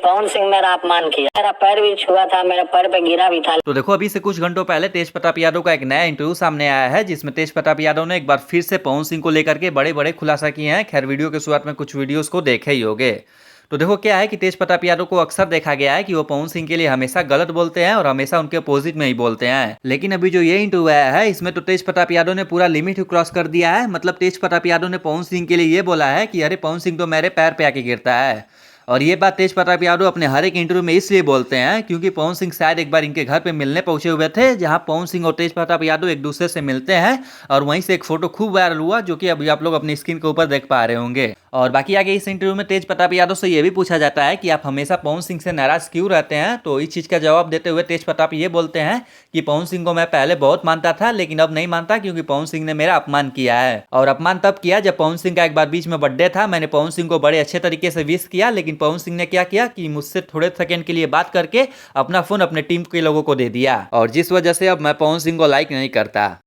पवन सिंह मेरा अपमान किया, मेरा पैर भी छुआ था, मेरे पैर पे गिरा भी था। तो देखो अभी से कुछ घंटों पहले तेज प्रताप यादव का एक नया इंटरव्यू सामने आया है, जिसमें तेज प्रताप यादव ने एक बार फिर से पवन सिंह को लेकर के बड़े बड़े खुलासा किए हैं। खैर वीडियो के शुरुआत में कुछ वीडियोस को देखे ही होंगे। तो देखो क्या है कि तेज प्रताप यादव को अक्सर देखा गया है कि वो पवन सिंह के लिए हमेशा गलत बोलते हैं और हमेशा उनके अपोजिट में ही बोलते हैं। लेकिन अभी जो ये इंटरव्यू आया है इसमें तो तेज प्रताप यादव ने पूरा लिमिट क्रॉस कर दिया है। मतलब तेज प्रताप यादव ने पवन सिंह के लिए ये बोला है कि अरे पवन सिंह तो मेरे पैर पे आके गिरता है। और ये बात तेज प्रताप यादव अपने हर एक इंटरव्यू में इसलिए बोलते हैं क्योंकि पवन सिंह शायद एक बार इनके घर पे मिलने पहुंचे हुए थे, जहां पवन सिंह और तेज प्रताप यादव एक दूसरे से मिलते हैं और वहीं से एक फोटो खूब वायरल हुआ, जो कि अभी आप लोग अपनी स्क्रीन के ऊपर देख पा रहे होंगे। और बाकी आगे इस इंटरव्यू में तेज प्रताप यादव से यह भी पूछा जाता है कि आप हमेशा पवन सिंह से नाराज क्यों रहते हैं। तो इस चीज का जवाब देते हुए तेज प्रताप ये बोलते हैं कि पवन सिंह को मैं पहले बहुत मानता था, लेकिन अब नहीं मानता क्योंकि पवन सिंह ने मेरा अपमान किया है। और अपमान तब किया जब पवन सिंह का एक बार बीच में बर्थडे था, मैंने पवन सिंह को बड़े अच्छे तरीके से विश किया, लेकिन पवन सिंह ने क्या किया कि मुझसे थोड़े सेकंड के लिए बात करके अपना फोन अपने टीम के लोगों को दे दिया, और जिस वजह से अब मैं पवन सिंह को लाइक नहीं करता।